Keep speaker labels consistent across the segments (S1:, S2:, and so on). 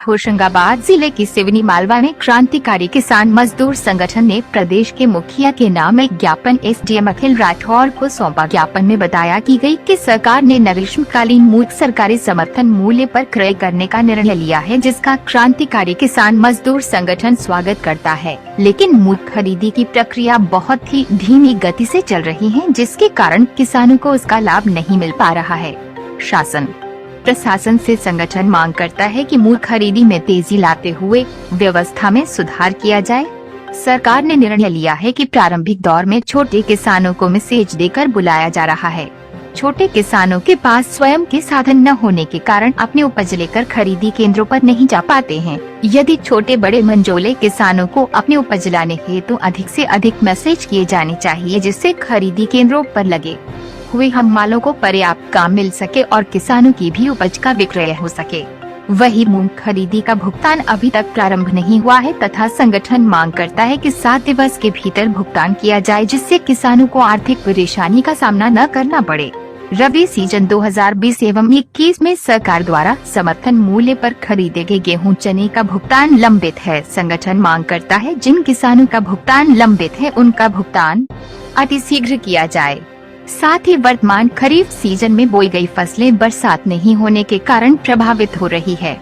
S1: होशंगाबाद जिले की सिवनी मालवा में क्रांतिकारी किसान मजदूर संगठन ने प्रदेश के मुखिया के नाम एक ज्ञापन एसडीएम अखिल राठौर को सौंपा। ज्ञापन में बताया कि गई कि सरकार ने ग्रीष्मकालीन मूंग सरकारी समर्थन मूल्य पर क्रय करने का निर्णय लिया है, जिसका क्रांतिकारी किसान मजदूर संगठन स्वागत करता है, लेकिन मूंग खरीदी की प्रक्रिया बहुत ही धीमी गति से चल रही है, जिसके कारण किसानों को उसका लाभ नहीं मिल पा रहा है। शासन प्रशासन से संगठन मांग करता है कि मूंग खरीदी में तेजी लाते हुए व्यवस्था में सुधार किया जाए। सरकार ने निर्णय लिया है कि प्रारंभिक दौर में छोटे किसानों को मैसेज देकर बुलाया जा रहा है। छोटे किसानों के पास स्वयं के साधन न होने के कारण अपने उपज लेकर खरीदी केंद्रों पर नहीं जा पाते हैं। यदि छोटे बड़े मंझोले किसानों को अपने उपज लाने हेतु अधिक से अधिक मैसेज किए जाने चाहिए, जिससे खरीदी केंद्रों पर लगे हुए हम मालों को पर्याप्त काम मिल सके और किसानों की भी उपज का विक्रय हो सके। वही मूंग खरीदी का भुगतान अभी तक प्रारंभ नहीं हुआ है तथा संगठन मांग करता है कि 7 दिवस के भीतर भुगतान किया जाए, जिससे किसानों को आर्थिक परेशानी का सामना न करना पड़े। रबी सीजन 2020 एवं 21 में सरकार द्वारा समर्थन मूल्य पर खरीदे गए गेहूं चने का भुगतान लंबित है। संगठन मांग करता है जिन किसानों का भुगतान लंबित है उनका भुगतान अतिशीघ्र किया जाए। साथ ही वर्तमान खरीफ सीजन में बोई गई फसलें बरसात नहीं होने के कारण प्रभावित हो रही है।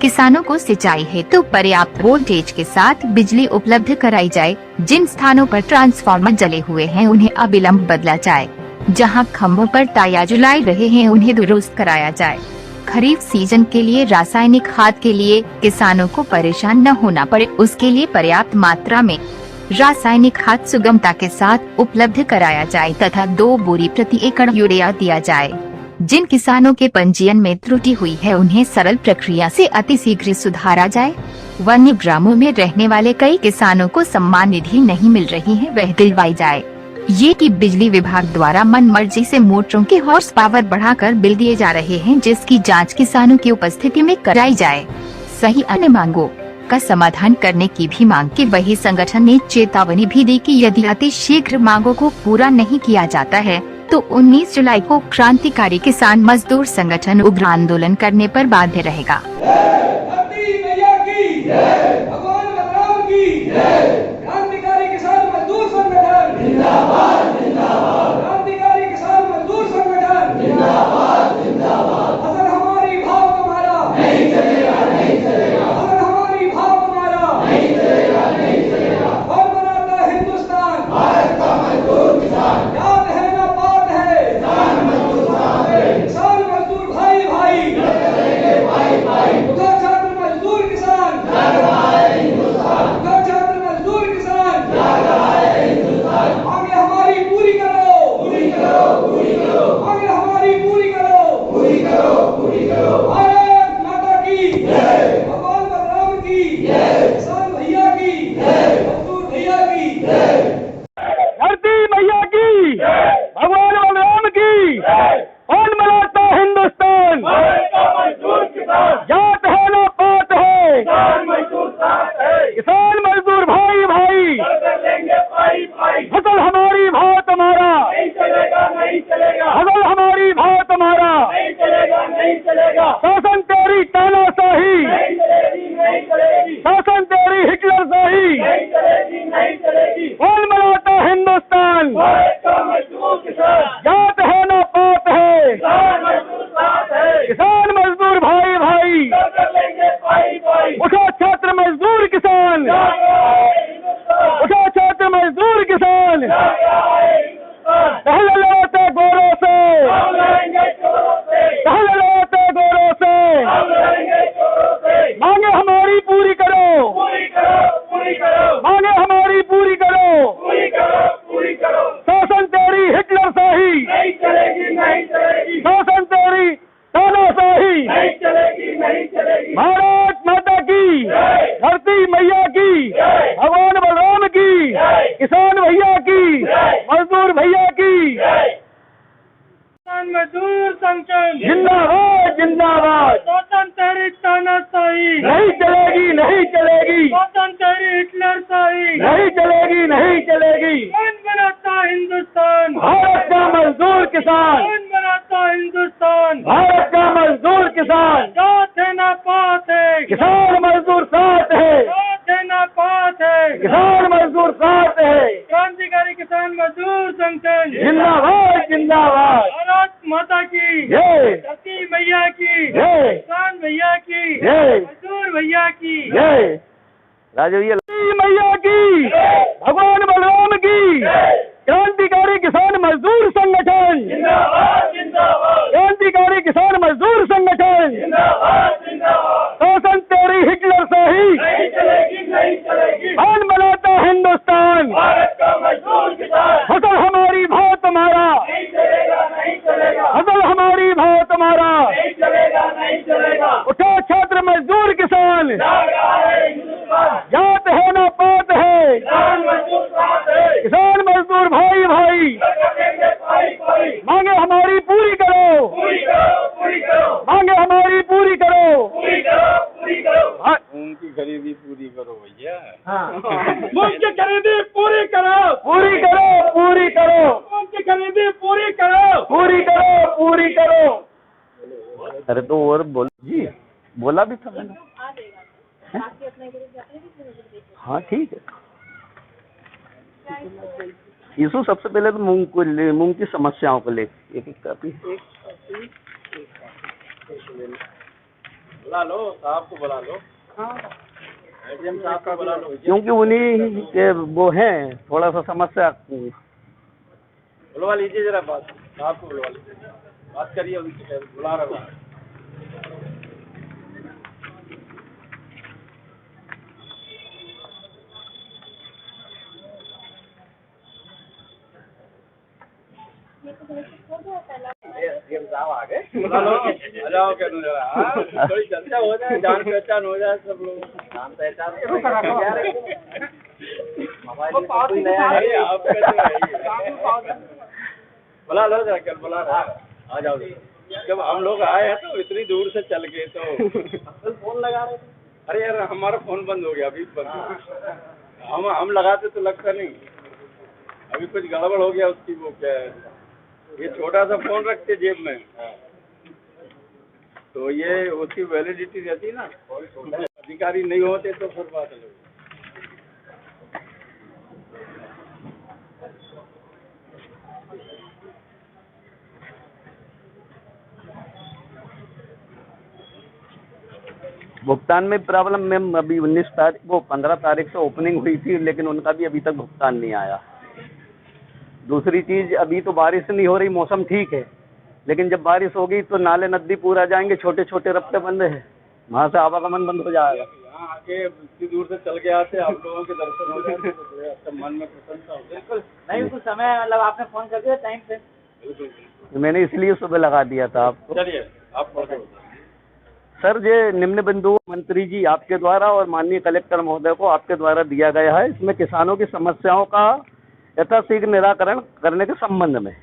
S1: किसानों को सिंचाई हेतु पर्याप्त वोल्टेज के साथ बिजली उपलब्ध कराई जाए। जिन स्थानों पर ट्रांसफार्मर जले हुए हैं उन्हें अविलंब बदला जाए। जहां खंभों पर ताया जलाई रहे हैं उन्हें दुरुस्त कराया जाए। खरीफ सीजन के लिए रासायनिक खाद के लिए किसानों को परेशान न होना पड़े, उसके लिए पर्याप्त मात्रा में रासायनिक खाद सुगमता के साथ उपलब्ध कराया जाए तथा 2 बोरी प्रति एकड़ यूरिया दिया जाए। जिन किसानों के पंजीयन में त्रुटि हुई है उन्हें सरल प्रक्रिया से अतिशीघ्र सुधारा जाए। वन्य ग्रामों में रहने वाले कई किसानों को सम्मान निधि नहीं मिल रही है, वह दिलवाई जाए। ये कि बिजली विभाग द्वारा मनमर्जी से मोटरों के हॉर्स पावर बढ़ाकर बिल दिए जा रहे हैं, जिसकी जाँच किसानों की उपस्थिति में कराई जाए। सही अन्य मांगों का समाधान करने की भी मांग की। वही संगठन ने चेतावनी भी दी कि यदि अतिशीघ्र मांगों को पूरा नहीं किया जाता है तो 19 जुलाई को क्रांतिकारी किसान मजदूर संगठन उग्र आंदोलन करने पर बाध्य रहेगा।
S2: किसान मजदूर भाई भाई फसल हमारी भाव तुम्हारा नहीं चलेगा, नहीं चलेगा। फसल हमारी भाव तुम्हारा नहीं चलेगा, नहीं चलेगा। शासन तेरी तानाशाही नहीं चलेगी, नहीं चलेगी। शासन तेरी हिटलरशाही नहीं चलेगी, नहीं चलेगी। कौन बनाता हिंदुस्तान? मजदूर किसान। जात है ना पात है, किसान मजदूर साथ है। किसान मजदूर भाई भाई उठो छात्र मजदूर किसान, उठो छात्र मजदूर किसान। पहले लड़ते गोरों से, पहले लड़ते गोरों से। मांगे हमारी पूरी करो, मांगे हमारी पूरी करो। शासन तेरी हिटलरशाही नहीं चलेगी, नहीं चलेगी। शासन तेरी तानाशाही नहीं चलेगी, नहीं चलेगी। भारत माता की, धरती मैया की, भगवान बलराम की, किसान भैया की, मजदूर भैया की। किसान मजदूर संगठन जिंदाबाद, जिंदाबाद। शासन तेरी तानाशाही नहीं चलेगी, नहीं चलेगी। शासन तेरी हिटलरशाही नहीं चलेगी, नहीं चलेगी। कौन बनाता हिंदुस्तान? भारत का मजदूर किसान। कौन बनाता हिंदुस्तान? भारत का मजदूर किसान। जात है ना पात है, किसान मजदूर साथ है,
S3: देना पास है,
S2: किसान मजदूर साथ है,
S3: क्रांतिकारी किसान मजदूर संगठन
S2: जिंदाबाद जिंदाबाद,
S3: भारत माता की
S2: जय
S3: धरती मैया की,
S2: जय
S3: किसान भैया की,
S2: जय
S3: मजदूर भैया की।
S2: जय राजू मैया की, भगवान बलराम की, क्रांतिकारी किसान मजदूर संगठन
S3: जिंदाबाद जिंदाबाद
S2: क्रांतिकारी किसान मजदूर संगठन
S3: जिंदाबाद जिंदाबाद।
S2: शासन तेरी हिटलर से ही
S3: नहीं चलेगी नहीं चलेगी,
S2: कौन बनाता हिंदुस्तान,
S3: भारत का मजदूर किसान
S2: फसल हमारी भाव तुम्हारा,
S3: नहीं चलेगा नहीं चलेगा,
S2: फसल हमारी भाव तुम्हारा,
S3: नहीं चलेगा नहीं चलेगा।
S2: उठो छात्र मजदूर किसान,
S3: जाग रहा है हिंदुस्तान,
S2: जात है ना पात है,
S3: किसान मजदूर साथ है,
S2: किसान मजदूर भाई भाई,
S3: करेंगे पाई पाई,
S2: मांगे हमारी पूरी करो,
S3: पूरी करो पूरी करो,
S2: मांगे हमारी पूरी करो।
S3: पूरी करो पूरी करो।
S2: हाँ,
S4: उनकी खरीदी पूरी करो भैया।
S3: मूंग की खरीदी पूरी करो,
S2: पूरी करो पूरी करो,
S3: मूंग की खरीदी पूरी करो,
S2: पूरी करो पूरी करो। अरे तो और बोल जी, बोला भी था मैंने। हाँ ठीक है। यीशु सबसे पहले तो मूंग की समस्याओं को ले एक कॉपी
S4: बुला लो साहब को, बुला लो एडीएम साहब को बुला लो,
S2: क्योंकि उन्हीं के वो हैं थोड़ा सा समस्या।
S4: बुलवा लीजिए जरा, बात साहब को बुलवा लीजिए, बात करिए उनसे, बुला रहा हूँ। एडीएम साहब आ गए, बुला लो, आ जाओ क्या जरा, हाँ, थोड़ी चर्चा हो जाए, जान पहचान हो जाए सब लोग, जान पहचान बुला लो जरा, कल बुला रहा है, आ जाओ। जब हम लोग आए हैं तो इतनी दूर से चल के तो फोन लगा रहे थे, अरे यार हमारा फोन बंद हो गया, अभी बंद, हम लगाते तो लगता नहीं, अभी कुछ गड़बड़ हो गया उसकी, वो क्या है, ये छोटा सा फोन रखते जेब में, तो ये उसकी वैलिडिटी रहती है ना, अधिकारी नहीं होते तो फिर बात अलग।
S2: भुगतान में प्रॉब्लम मैम, अभी 19 तारीख वो 15 तारीख से ओपनिंग हुई थी, लेकिन उनका भी अभी तक भुगतान नहीं आया। दूसरी चीज, अभी तो बारिश नहीं हो रही, मौसम ठीक है, लेकिन जब बारिश होगी तो नाले नदी पूरा जाएंगे, छोटे छोटे रस्ते बंद है, वहाँ से आवागमन बंद हो जाएगा।
S4: यहाँ आके इतनी दूर से चल के आते, आप लोगों के दर्शन हो जाते तो मन में प्रसन्नता हो। बिल्कुल
S3: नहीं कुछ समय मतलब आपने फोन कर दिया टाइम पे,
S4: बिल्कुल,
S2: मैंने इसलिए सुबह लगा दिया था आपको।
S4: चलिए आप पढ़ो।
S2: सर, ये निम्न बिंदु मंत्री जी आपके द्वारा और माननीय कलेक्टर महोदय को आपके द्वारा दिया गया है, इसमें किसानों की समस्याओं का यथाशीघ्र निराकरण करने के संबंध में।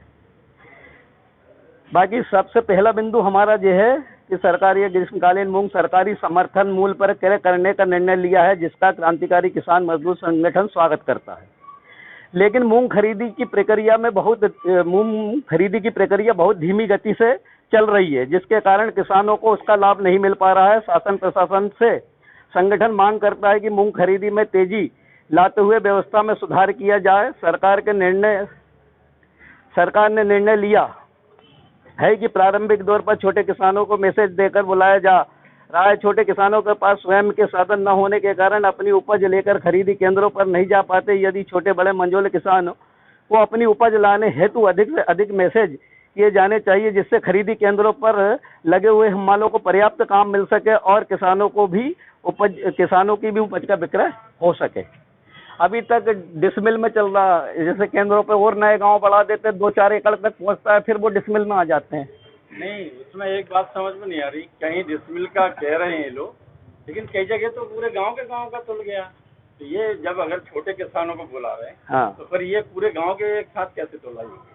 S2: बाकी सबसे पहला बिंदु हमारा ये है कि सरकारी ग्रीष्मकालीन मूंग सरकारी समर्थन मूल्य पर क्रय करने का निर्णय लिया है, जिसका क्रांतिकारी किसान मजदूर संगठन स्वागत करता है। लेकिन मूंग खरीदी की प्रक्रिया बहुत धीमी गति से चल रही है, जिसके कारण किसानों को उसका लाभ नहीं मिल पा रहा है। शासन प्रशासन से संगठन मांग करता है कि मूंग खरीदी में तेजी लाते हुए व्यवस्था में सुधार किया जाए। सरकार ने निर्णय लिया है कि प्रारंभिक दौर पर छोटे किसानों को मैसेज देकर बुलाया जा रहा है। छोटे किसानों के पास स्वयं के साधन न होने के कारण अपनी उपज लेकर खरीदी केंद्रों पर नहीं जा पाते। यदि छोटे बड़े मंझोले किसानों को अपनी उपज लाने हेतु अधिक से अधिक मैसेज किए जाने चाहिए, जिससे खरीदी केंद्रों पर लगे हुए हमालों को पर्याप्त काम मिल सके और किसानों की भी उपज का विक्रय हो सके। अभी तक डिसमिल में चल रहा है, जैसे केंद्रों पे और नए गांव बढ़ा देते, 2-4 एकड़ तक पहुंचता है, फिर वो डिसमिल में आ जाते हैं।
S4: नहीं, उसमें एक बात समझ में नहीं आ रही, कहीं डिसमिल का कह रहे हैं लोग, लेकिन कई जगह तो पूरे गांव का तुल गया। तो ये जब अगर छोटे किसानों को बुला रहे हैं,
S2: हाँ,
S4: तो फिर ये पूरे गांव के एक साथ कैसे तोलाई होगी?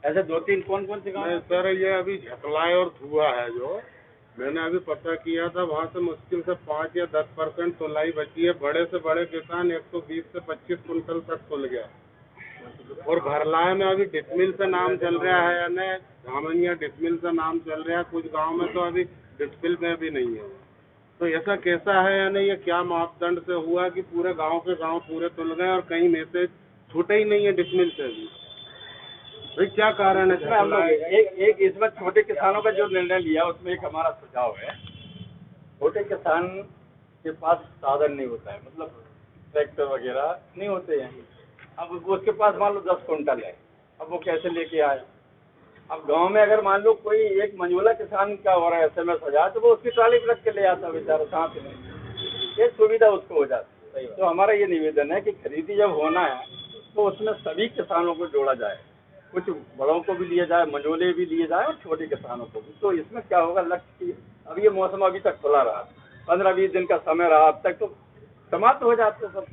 S4: ऐसे 2-3 कौन से गाँव?
S5: सर, ये अभी झकलाई और धुआ है, जो मैंने अभी पता किया था, वहाँ से मुश्किल से 5 या 10% तोलाई बची है। बड़े से बड़े किसान 120 से 25 कुंटल तक तुल गया। और भरलाए में अभी डिसमिल से नाम चल रहा है, यानी धामनिया डिसमिल से नाम चल रहा है। कुछ गांव में तो अभी डिसमिल में भी नहीं है। तो ऐसा कैसा है, यानी ये क्या मापदंड से हुआ कि पूरे गांव के गांव पूरे तुल गए और कहीं मैसेज छूटे ही नहीं है डिसमिल से भी? भाई क्या कारण है?
S4: इसमें हम लोग एक इसमें छोटे किसानों का जो निर्णय लिया उसमें एक हमारा सुझाव है। छोटे किसान के पास साधन नहीं होता है, मतलब ट्रैक्टर वगैरह नहीं होते हैं। अब उसके पास मान लो 10 कुंटल है, अब वो कैसे लेके आए? अब गांव में अगर मान लो कोई एक मंझोला किसान का हो रहा है SMS हो जाए तो वो उसकी ट्राली पे रख के ले आता बेचारा साथ में, ये सुविधा उसको हो जाती है। तो हमारा ये निवेदन है कि खरीदी जब होना है तो उसमें सभी किसानों को जोड़ा जाए, कुछ बड़ों को भी लिया जाए, मंझोले भी लिए जाए और छोटे किसानों को भी। तो इसमें क्या होगा, लक्ष्य की अब ये मौसम अभी तक खुला रहा, 15-20 दिन का समय रहा, अब तक तो समाप्त हो जाते सब।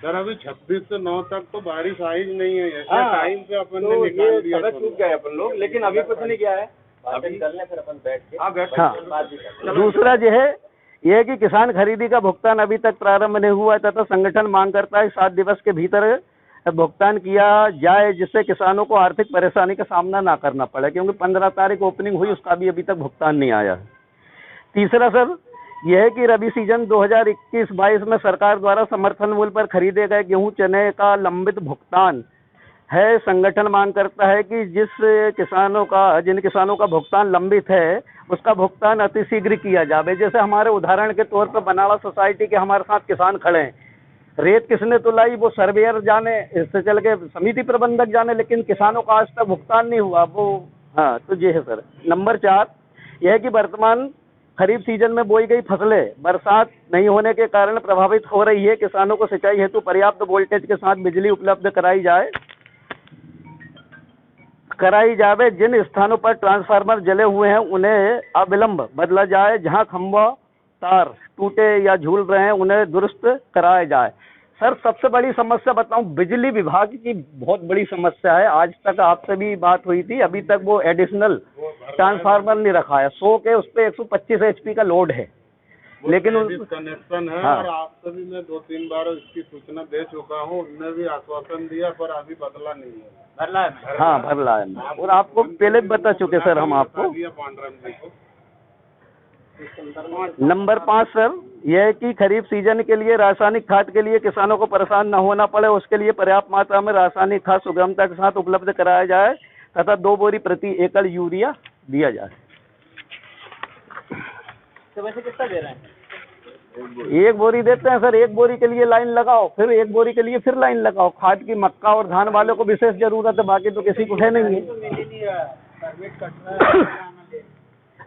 S5: सर अभी 26 से 9 तक तो बारिश आई नहीं है, ऐसे
S4: हाँ,
S5: टाइम पे अपन
S4: तो
S5: ने निकाल
S4: ये
S5: दिया।
S4: समय चूक गए अपन लोग, लेकिन अभी कुछ नहीं किया है। अभी चलने फिर अपन बैठ के
S2: हाँ। दूसरा जो है यह है कि किसान खरीदी का भुगतान अभी तक प्रारंभ नहीं हुआ है तथा संगठन मांग करता है 7 दिवस के भीतर भुगतान किया जाए, जिससे किसानों को आर्थिक परेशानी का सामना ना करना पड़े, क्योंकि 15 तारीख ओपनिंग हुई, उसका भी अभी तक भुगतान नहीं आया है। तीसरा सर यह है कि रबी सीजन 2021-22 में सरकार द्वारा समर्थन मूल्य पर खरीदे गए गेहूं चने का लंबित भुगतान है। संगठन मांग करता है कि जिन किसानों का भुगतान लंबित है उसका भुगतान अतिशीघ्र किया जाए। जैसे हमारे उदाहरण के तौर पर बनाड़ा सोसाइटी के हमारे साथ किसान खड़े हैं, रेत किसने तुलाई वो सर्वेयर जाने, इससे चल के समिति प्रबंधक जाने, लेकिन किसानों का आज तक भुगतान नहीं हुआ वो। हाँ, तो ये है सर। नंबर 4 यह है कि वर्तमान खरीफ सीजन में बोई गई फसलें बरसात नहीं होने के कारण प्रभावित हो रही है। किसानों को सिंचाई हेतु पर्याप्त वोल्टेज के साथ बिजली उपलब्ध कराई जाए। जिन स्थानों पर ट्रांसफार्मर जले हुए हैं उन्हें अविलंब बदला जाए। जहां खंभा तार टूटे या झूल रहे हैं उन्हें दुरुस्त कराया जाए। सर सबसे बड़ी समस्या बताऊं, बिजली विभाग की बहुत बड़ी समस्या है। आज तक आपसे भी बात हुई थी, अभी तक वो एडिशनल ट्रांसफार्मर नहीं रखा है। 100 के उस पे 125 HP का लोड है, लेकिन
S5: कनेक्शन है।
S2: हाँ।
S5: और आपसे भी मैं 2-3 बार इसकी सूचना दे चुका हूँ, उनने भी आश्वासन दिया पर अभी बदला नहीं है।
S4: भरला है।
S2: हाँ भरला है, और आपको पहले भी बता चुके सर हम आपको।
S5: पांडुरंग जी को।
S2: नंबर 5 सर यह है कि खरीफ सीजन के लिए रासायनिक खाद के लिए किसानों को परेशान न होना पड़े, उसके लिए पर्याप्त मात्रा में रासायनिक खाद सुगमता के साथ उपलब्ध कराया जाए तथा 2 बोरी प्रति एकड़ यूरिया दिया जाए।
S4: तो वैसे कितना दे रहे हैं?
S2: 1 बोरी देते हैं सर। 1 बोरी के लिए लाइन लगाओ, फिर 1 बोरी के लिए फिर लाइन लगाओ। खाद की मक्का और धान वालों को विशेष जरूरत है, बाकी तो किसी को है नहीं है।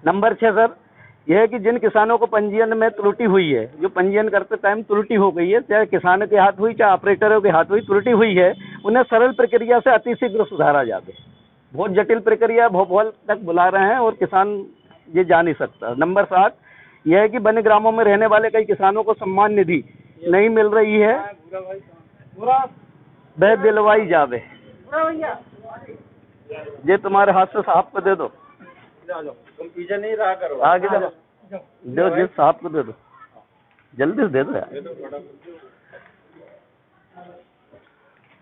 S2: नंबर 6 सर यह है कि जिन किसानों को पंजीयन में त्रुटि हुई है, जो पंजीयन करते टाइम त्रुटि हो गई है, चाहे किसानों के हाथ हुई चाहे ऑपरेटरों के हाथ हुई, त्रुटि हुई है, उन्हें सरल प्रक्रिया से अतिशीघ्र सुधारा जाए। बहुत जटिल प्रक्रिया भोपाल तक बुला रहे हैं और किसान ये जा नहीं सकता। नंबर 7 यह है कि वन ग्रामों में रहने वाले कई किसानों को सम्मान निधि नहीं मिल रही है, वह दिलवाई जावे। ये तुम्हारे हाथ से साहब को दे दो,
S4: तुम पीछे नहीं रहा करो,
S2: आगे दो, जिस साहब को दे दो, जल्दी से दे दो यार।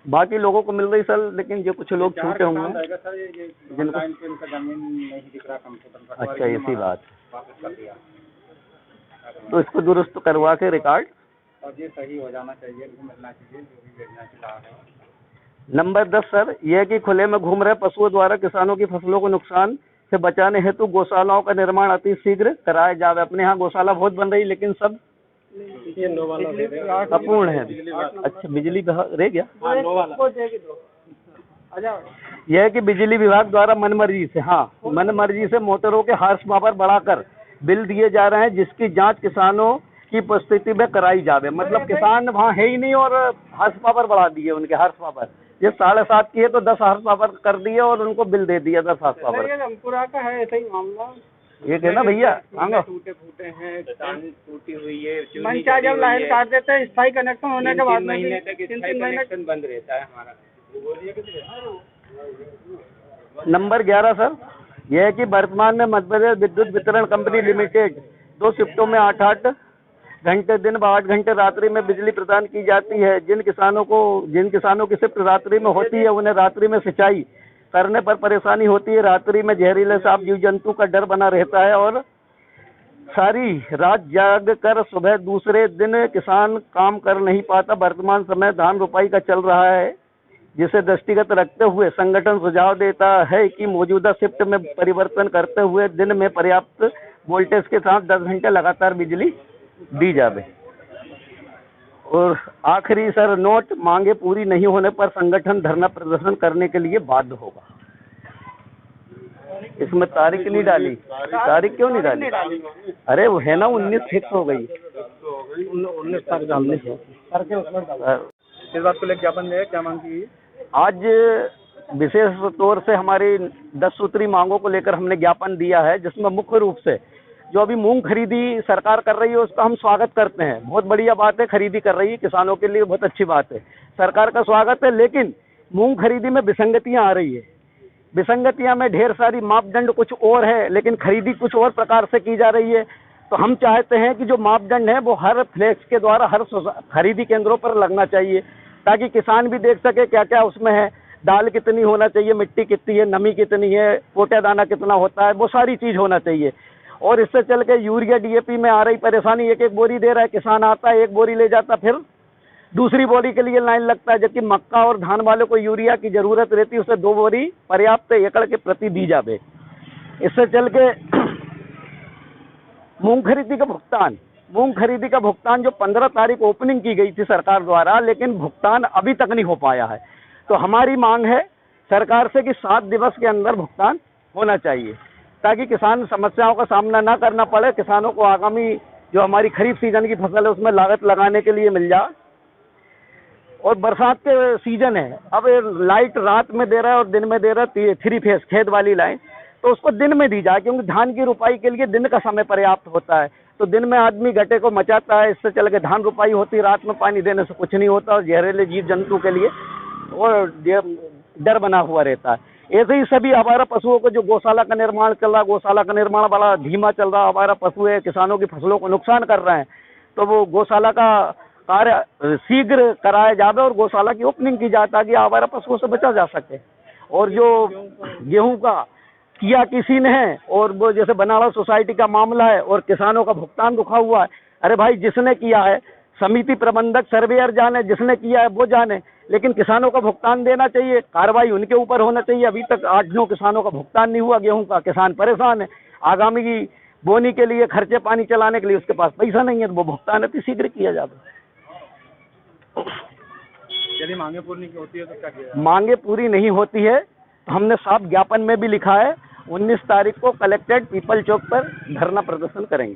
S2: बाकी लोगों को मिल रही सर, लेकिन जो कुछ लोग छूटे होंगे जिनको। अच्छा इसी बात, तो इसको दुरुस्त करवा के रिकॉर्ड
S4: और ये सही हो जाना चाहिए, मिलना चाहिए जो भी योजना चला है।
S2: नंबर 10 सर यह है कि खुले में घूम रहे पशुओं द्वारा किसानों की फसलों को नुकसान से बचाने हेतु गौशालाओं का निर्माण अति शीघ्र कराया जाए। अपने यहाँ गौशाला बहुत बन रही, लेकिन सब अपूर्ण है। अच्छा बिजली विभाग रह गया। यह है कि बिजली विभाग द्वारा मनमर्जी से मोटरों के हार्स पावर बढ़ाकर बिल दिए जा रहे हैं, जिसकी जांच किसानों की उपस्थिति में कराई जावे। मतलब किसान वहाँ है ही नहीं और हार्स पावर बढ़ा दिए उनके हार्स पावर। ये 7.5 की है तो 10 हार्स पावर कर दिए और उनको बिल दे दिया 10 हार्स पावर।
S3: रामपुरा का है ऐसा ही मामला।
S2: ये कहना भैया
S4: टूटे फूटे हैं, टूटी हुई है।
S3: मंचा जब लाइन काट देते हैं स्थायी कनेक्शन होने के बाद
S4: 3 महीने तक स्थायी कनेक्शन बंद रहता है हमारा।
S2: नंबर 11 सर यह है कि वर्तमान में मध्य प्रदेश विद्युत वितरण कंपनी लिमिटेड 2 शिफ्टों में 8-8 घंटे दिन व 8 घंटे रात्रि में बिजली प्रदान की जाती है। जिन किसानों की शिफ्ट रात्रि में होती है उन्हें रात्रि में सिंचाई करने पर परेशानी होती है। रात्रि में जहरीले सांप जीव जंतु का डर बना रहता है और सारी रात जाग कर सुबह दूसरे दिन किसान काम कर नहीं पाता। वर्तमान समय धान रोपाई का चल रहा है, जिसे दृष्टिगत रखते हुए संगठन सुझाव देता है कि मौजूदा शिफ्ट में परिवर्तन करते हुए दिन में पर्याप्त वोल्टेज के साथ 10 घंटे लगातार बिजली दी जाए। और आखिरी सर नोट, मांगे पूरी नहीं होने पर संगठन धरना प्रदर्शन करने के लिए बाध्य होगा। इसमें तारीख नहीं डाली, तारीख क्यों नहीं डाली? अरे वो है ना 19 फिक्स हो गई, 19 तारीख डालनी है।
S4: इस बात को लेकर ज्ञापन दिया, क्या मांग की?
S2: आज विशेष तौर से हमारी 10 सूत्री मांगों को लेकर हमने ज्ञापन दिया है, जिसमें मुख्य रूप से जो अभी मूंग खरीदी सरकार कर रही है उसका हम स्वागत करते हैं। बहुत बढ़िया बात है, खरीदी कर रही है, किसानों के लिए बहुत अच्छी बात है, सरकार का स्वागत है। लेकिन मूंग खरीदी में विसंगतियां आ रही है। विसंगतियां में ढेर सारी मापदंड कुछ और है, लेकिन खरीदी कुछ और प्रकार से की जा रही है। तो हम चाहते हैं कि जो मापदंड है वो हर फ्लेक्स के द्वारा हर खरीदी केंद्रों पर लगना चाहिए, ताकि किसान भी देख सके क्या क्या उसमें है, दाल कितनी होना चाहिए, मिट्टी कितनी है, नमी कितनी है, पोटा दाना कितना होता है, वो सारी चीज होना चाहिए। और इससे चल के यूरिया डीएपी में आ रही परेशानी, एक एक बोरी दे रहा है, किसान आता है एक बोरी ले जाता, फिर दूसरी बोरी के लिए लाइन लगता है, जबकि मक्का और धान वालों को यूरिया की जरूरत रहती है, उसे 2 बोरी पर्याप्त एकड़ के प्रति दी जाए। इससे चल के मूंग खरीदी का भुगतान जो 15 तारीख ओपनिंग की गई थी सरकार द्वारा, लेकिन भुगतान अभी तक नहीं हो पाया है। तो हमारी मांग है सरकार से कि 7 दिवस के अंदर भुगतान होना चाहिए, ताकि किसान समस्याओं का सामना ना करना पड़े, किसानों को आगामी जो हमारी खरीफ सीजन की फसल है उसमें लागत लगाने के लिए मिल जाए। और बरसात के सीजन है, अब लाइट रात में दे रहा है और दिन में दे रहा है 3 फेज खेत वाली लाइन, तो उसको दिन में दी जाए, क्योंकि धान की रुपाई के लिए दिन का समय पर्याप्त होता है। तो दिन में आदमी गड्ढे को मचाता है, इससे चल के धान रुपाई होती, रात में पानी देने से कुछ नहीं होता, और जहरीले जीव जंतु के लिए और डर बना हुआ रहता है। ऐसे ही सभी आवारा पशुओं को, जो गौशाला का निर्माण चल रहा है, गौशाला का निर्माण बड़ा धीमा चल रहा है, आवारा पशु है, किसानों की फसलों को नुकसान कर रहे हैं, तो वो गौशाला का कार्य शीघ्र कराया जाए और गौशाला की ओपनिंग की जाए, ताकि आवारा पशुओं से बचा जा सके। और जो गेहूं का किया किसी ने है, और वो जैसे बनारस सोसाइटी का मामला है और किसानों का भुगतान रुका हुआ है, अरे भाई जिसने किया है समिति प्रबंधक सर्वेयर जाने, जिसने किया है वो जाने, लेकिन किसानों का भुगतान देना चाहिए, कार्रवाई उनके ऊपर होना चाहिए। अभी तक 8-9 किसानों का भुगतान नहीं हुआ गेहूं का, किसान परेशान है, आगामी की बोनी के लिए खर्चे पानी चलाने के लिए उसके पास पैसा नहीं है, तो वो भुगतान अति शीघ्र किया जाता।
S4: यदि मांगे पूरी नहीं होती है तो क्या किया?
S2: मांगे पूरी नहीं होती है तो हमने साफ ज्ञापन में भी लिखा है, 19 तारीख को कलेक्टेड पीपल चौक पर धरना प्रदर्शन करेंगे।